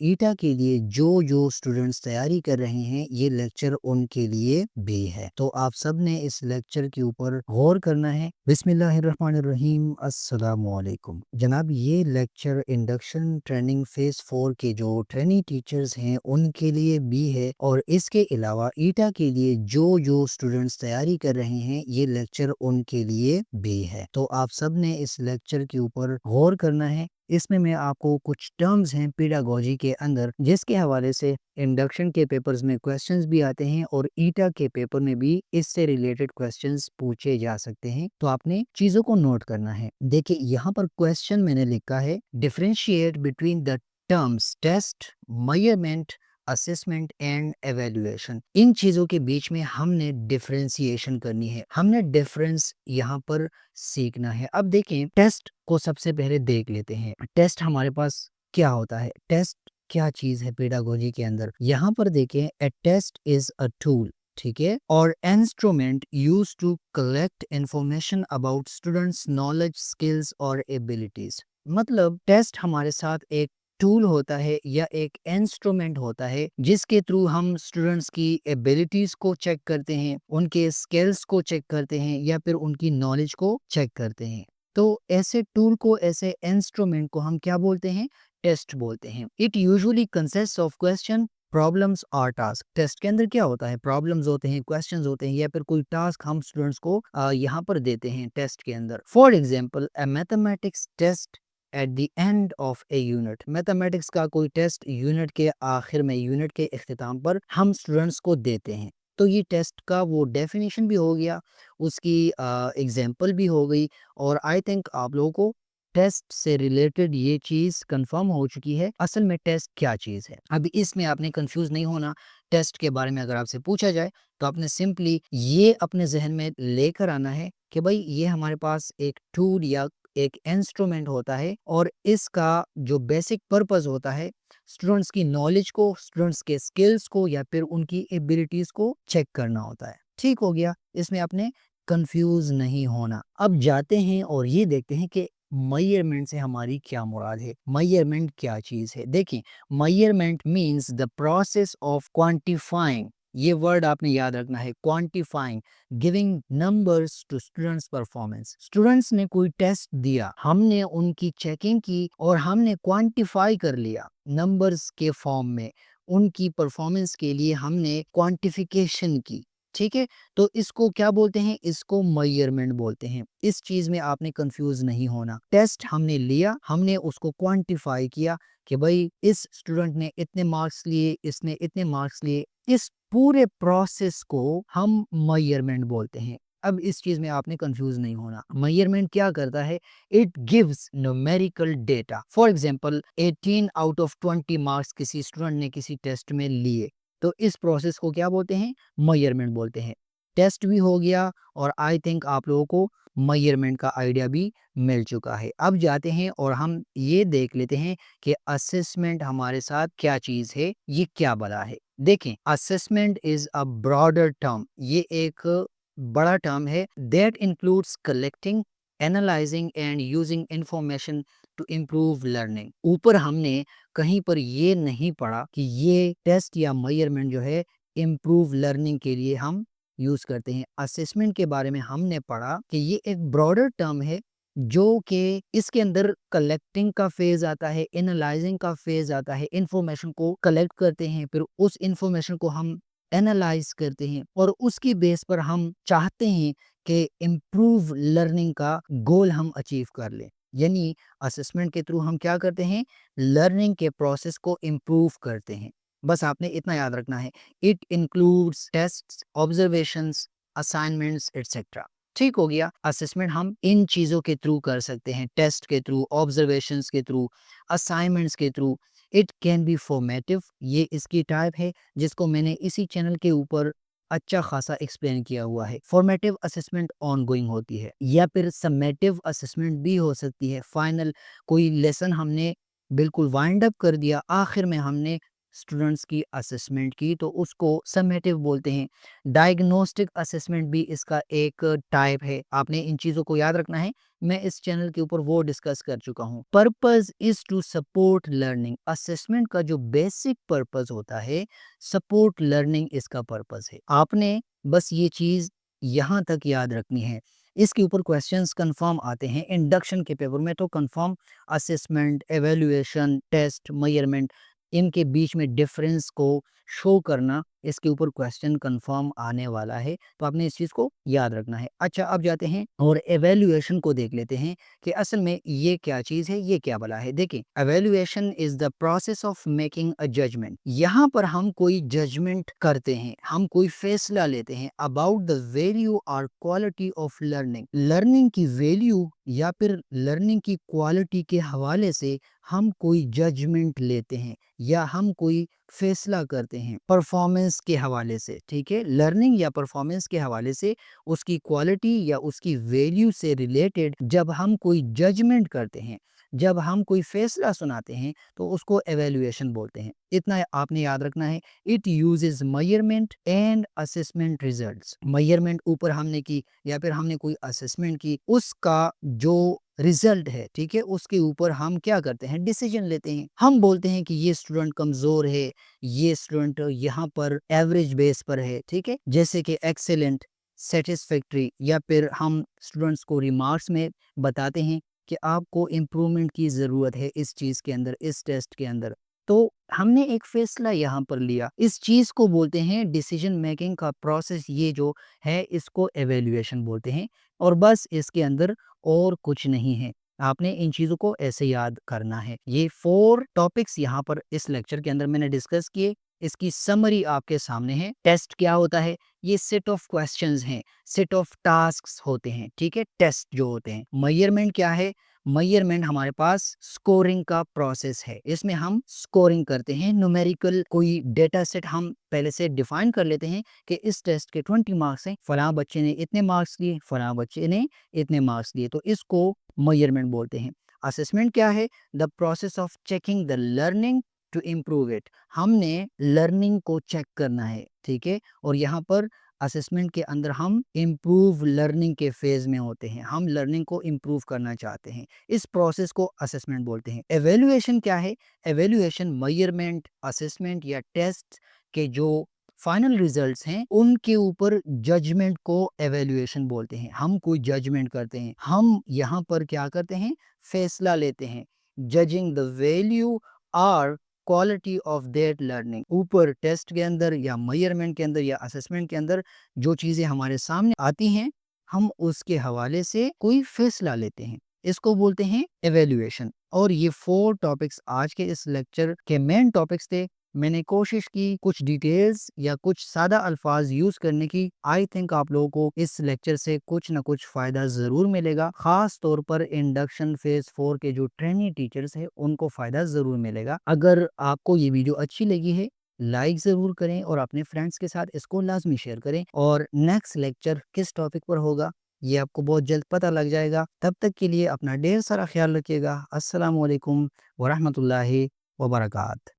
ईटा के लिए जो जो स्टूडेंट्स तैयारी कर रहे हैं ये लेक्चर उनके लिए भी है। तो आप सब ने इस लेक्चर के ऊपर गौर करना है। बिस्मिल्लाहिर्रहमानिर्रहीम, अस्सलामुअलैकुम। जनाब, ये लेक्चर इंडक्शन ट्रेनिंग फेज 4 के जो ट्रेनिंग टीचर्स हैं उनके लिए भी है, और इसके अलावा ईटा के लिए जो जो स्टूडेंट्स तैयारी कर रहे हैं ये लेक्चर उनके लिए भी है। तो आप सब ने इस लेक्चर के ऊपर गौर करना है। इसमें मैं आपको कुछ टर्म्स हैं पेडागोजी के अंदर जिसके हवाले से इंडक्शन के पेपर्स में क्वेश्चंस भी आते हैं और ईटा के पेपर में भी इससे रिलेटेड क्वेश्चंस पूछे जा सकते हैं। तो आपने चीजों को नोट करना है। देखिए, यहाँ पर क्वेश्चन मैंने लिखा है, differentiate between the terms test, measurement, assessment and evaluation. इन चीजों के बीच में हमने डिफरेंशिएशन करनी है, हमने डिफरेंस यहाँ पर सीखना है। अब देखें, टेस्ट को सबसे पहले देख लेते हैं। टेस्ट हमारे पास क्या होता है, टेस्ट क्या चीज है पेडागोजी के अंदर। यहाँ पर देखें, a test is a tool, ठीक है, और instrument use to collect information about students knowledge, skills और एबिलिटीज। मतलब टेस्ट हमारे साथ एक टूल होता है या एक इंस्ट्रूमेंट होता है जिसके थ्रू हम स्टूडेंट्स की एबिलिटीज को चेक करते हैं, उनके स्किल्स को चेक करते हैं या फिर उनकी नॉलेज को चेक करते हैं। तो ऐसे टूल को, ऐसे इंस्ट्रूमेंट को हम क्या बोलते हैं, टेस्ट बोलते हैं। It usually consist of question, problems और टास्क। टेस्ट के अंदर क्या होता है, प्रॉब्लम्स होते हैं, क्वेश्चंस होते हैं या फिर कोई टास्क हम स्टूडेंट्स को यहाँ पर देते हैं टेस्ट के अंदर। For example, a mathematics test at the end of a unit. Mathematics का कोई टेस्ट यूनिट के आखिर में, यूनिट के इख्तिताम पर हम स्टूडेंट्स को देते हैं। तो ये टेस्ट का वो डेफिनेशन भी हो गया, उसकी एग्जाम्पल भी हो गई, और आई थिंक आप लोगों को टेस्ट से रिलेटेड ये चीज कंफर्म हो चुकी है असल में टेस्ट क्या चीज है। अभी इसमें आपने कंफ्यूज नहीं होना। टेस्ट के बारे में अगर आपसे पूछा जाए तो आपने सिंपली ये अपने जहन में लेकर आना है कि भाई ये हमारे पास एक टूल या एक इंस्ट्रूमेंट होता है, और इसका जो बेसिक पर्पस होता है स्टूडेंट्स की नॉलेज को, स्टूडेंट्स के स्किल्स को या फिर उनकी एबिलिटीज को चेक करना होता है। ठीक हो गया, इसमें आपने कंफ्यूज नहीं होना। अब जाते हैं और ये देखते हैं कि मेजरमेंट से हमारी क्या मुराद है, मेजरमेंट क्या चीज है। देखिए, measurement means the process of quantifying, ये वर्ड आपने याद रखना है, quantifying, giving numbers to students performance. Students ने कोई टेस्ट दिया, हमने उनकी चेकिंग की और हमने क्वांटिफाई कर लिया नंबर्स के फॉर्म में, उनकी परफॉर्मेंस के लिए हमने क्वांटिफिकेशन की। ठीक है, तो इसको क्या बोलते हैं, इसको मेजरमेंट बोलते हैं। इस चीज में आपने कंफ्यूज नहीं होना। टेस्ट हमने लिया, हमने उसको क्वांटिफाई किया कि भाई इस स्टूडेंट ने इतने मार्क्स लिए, इसने इतने मार्क्स लिए, इस पूरे प्रोसेस को हम मेजरमेंट बोलते हैं। अब इस चीज में आपने कंफ्यूज नहीं होना। मेजरमेंट क्या करता है, it gives numerical data. For example, 18 out of 20 marks किसी स्टूडेंट ने किसी टेस्ट में लिए, तो इस प्रोसेस को क्या बोलते हैं, मेजरमेंट बोलते हैं। टेस्ट भी हो गया और आई थिंक आप लोगों को मेजरमेंट का आइडिया भी मिल चुका है। अब जाते हैं और हम ये देख लेते हैं कि असेसमेंट हमारे साथ क्या चीज है, ये क्या बला है। देखें, assessment is a broader term, ये एक बड़ा टर्म है, that includes collecting, analysing and using information to improve learning. ऊपर हमने कहीं पर ये नहीं पढ़ा कि ये टेस्ट या मेजरमेंट जो है इम्प्रूव लर्निंग के लिए हम यूज करते हैं। असेसमेंट के बारे में हमने पढ़ा कि ये एक ब्रॉडर टर्म है जो कि इसके अंदर कलेक्टिंग का फेज आता है, एनालाइजिंग का फेज आता है, इंफॉर्मेशन को कलेक्ट करते हैं, फिर उस इंफॉर्मेशन को हम एनालाइज करते हैं और उसकी बेस पर हम चाहते हैं कि इम्प्रूव लर्निंग का गोल हम अचीव कर लें। यानी असेसमेंट के थ्रू हम क्या करते हैं, लर्निंग के प्रोसेस को इम्प्रूव करते हैं। बस आपने इतना याद रखना है, it includes tests, observations, assignments etcetera. ठीक हो गया, असेसमेंट हम इन चीजों के थ्रू कर सकते हैं, टेस्ट के थ्रू, ऑब्जर्वेशंस के थ्रू, असाइनमेंट्स के through. It can be formative, ये इसकी टाइप है जिसको मैंने इसी चैनल के ऊपर अच्छा खासा एक्सप्लेन किया हुआ है। फॉर्मेटिव असेसमेंट ऑनगोइंग होती है, या फिर समेटिव असेसमेंट भी हो सकती है। फाइनल कोई लेसन हमने बिल्कुल वाइंड अप कर दिया, आखिर में हमने स्टूडेंट्स की असेसमेंट की तो उसको समेटिव बोलते हैं। डायग्नोस्टिक असेसमेंट भी इसका एक टाइप है। आपने इन चीज़ों को याद रखना है। मैं इस चैनल के ऊपर वो डिस्कस कर चुका हूँ। Purpose is to support learning. Assessment का जो बेसिक पर्पस होता है, सपोर्ट लर्निंग इसका पर्पस है। आपने बस ये चीज़ यहाँ तक याद रखनी है। इसके ऊपर क्वेश्चंस कंफर्म आते हैं इंडक्शन के पेपर में, तो confirm assessment, evaluation, test, measurement, इनके बीच में डिफरेंस को शो करना, इसके ऊपर क्वेश्चन कंफर्म आने वाला है, तो आपने इस चीज़ को याद रखना है। अच्छा, अब जाते हैं और एवेल्युएशन को देख लेते हैं कि असल में ये क्या चीज़ है, ये क्या भला है। देखिए, evaluation is the process of making a judgement. यहाँ पर हम कोई जजमेंट करते हैं, हम कोई फैसला लेते हैं अबाउट द वैल्यू और क्वालिटी ऑफ लर्निंग। लर्निंग की वैल्यू या फिर लर्निंग की क्वालिटी के हवाले से हम कोई जजमेंट लेते हैं या हम कोई फैसला करते हैं परफॉर्मेंस के हवाले से। ठीक है, लर्निंग या परफॉर्मेंस के हवाले से उसकी क्वालिटी या उसकी वैल्यू से रिलेटेड जब हम कोई जजमेंट करते हैं, जब हम कोई फैसला सुनाते हैं, तो उसको एवेल्युएशन बोलते हैं। इतना आपने याद रखना है। It uses measurement and assessment results. Measurement ऊपर हमने की या फिर हमने कोई असेसमेंट की, उसका जो रिजल्ट है, ठीक है, उसके ऊपर हम क्या करते हैं, डिसीजन लेते हैं। हम बोलते हैं कि ये स्टूडेंट कमजोर है, ये स्टूडेंट यहाँ पर एवरेज बेस पर है। ठीक है, जैसे कि एक्सेलेंट, सेटिस्फैक्ट्री, या फिर हम स्टूडेंट्स को रिमार्क्स में बताते हैं कि आपको इम्प्रूवमेंट की ज़रूरत है इस चीज़ के अंदर, इस टेस्ट के अंदर। तो हमने एक फैसला यहाँ पर लिया, इस चीज़ को बोलते हैं डिसीजन मेकिंग का प्रोसेस। ये जो है इसको एवेल्युएशन बोलते हैं, और बस इसके अंदर और कुछ नहीं है। आपने इन चीज़ों को ऐसे याद करना है। ये 4 टॉपिक्स यहाँ पर इस लेक्चर के अंदर मैंने डिस्कस किए। इसकी समरी आपके सामने है। टेस्ट क्या होता है? ये सेट ऑफ क्वेश्चंस हैं, सेट ऑफ टास्क्स होते हैं। ठीक है, टेस्ट जो होते हैं। मेजरमेंट क्या है? मेजरमेंट हमारे पास स्कोरिंग का प्रोसेस है। इसमें हम स्कोरिंग करते हैं, न्यूमेरिकल कोई डेटा सेट हम पहले से डिफाइन कर लेते हैं कि इस टेस्ट के 20 मार्क्स हैं, फलां बच्चे ने इतने मार्क्स लिए, फलां बच्चे ने इतने मार्क्स लिए, तो इसको मेजरमेंट बोलते हैं। असेसमेंट क्या है? The process of checking the learning to improve it. हमने लर्निंग को चेक करना है। ठीक है, और यहाँ पर असेसमेंट के अंदर हम इम्प्रूव लर्निंग के फेज में होते हैं, हम लर्निंग को इम्प्रूव करना चाहते हैं। इस प्रोसेस को असेसमेंट बोलते हैं। एवेल्युएशन क्या है? एवेल्युएशन मेजरमेंट, असेसमेंट या टेस्ट के जो फाइनल रिजल्ट्स हैं उनके ऊपर जजमेंट को एवेल्युएशन बोलते हैं। हम कोई जजमेंट करते हैं, हम यहाँ पर क्या करते हैं, फैसला लेते हैं। जजिंग द वैल्यू और क्वालिटी ऑफ देट लर्निंग। ऊपर टेस्ट के अंदर या मेजरमेंट के अंदर या असेसमेंट के अंदर जो चीज़ें हमारे सामने आती हैं, हम उसके हवाले से कोई फैसला लेते हैं, इसको बोलते हैं एवेल्युएशन। और ये 4 टॉपिक्स आज के इस लेक्चर के मेन टॉपिक्स थे। मैंने कोशिश की कुछ डिटेल्स या कुछ सादा अल्फाज यूज़ करने की। आई थिंक आप लोगों को इस लेक्चर से कुछ ना कुछ फ़ायदा ज़रूर मिलेगा। ख़ास तौर पर इंडक्शन फेज़ 4 के जो ट्रेनी टीचर्स हैं उनको फ़ायदा ज़रूर मिलेगा। अगर आपको ये वीडियो अच्छी लगी है, लाइक ज़रूर करें और अपने फ्रेंड्स के साथ इसको लाजमी शेयर करें। और नेक्स्ट लेक्चर किस टॉपिक पर होगा ये आपको बहुत जल्द पता लग जाएगा। तब तक के लिए अपना ढेर सारा ख्याल रखिएगा। अस्सलामु अलैकुम वरहमतुल्लाहि वबरकात।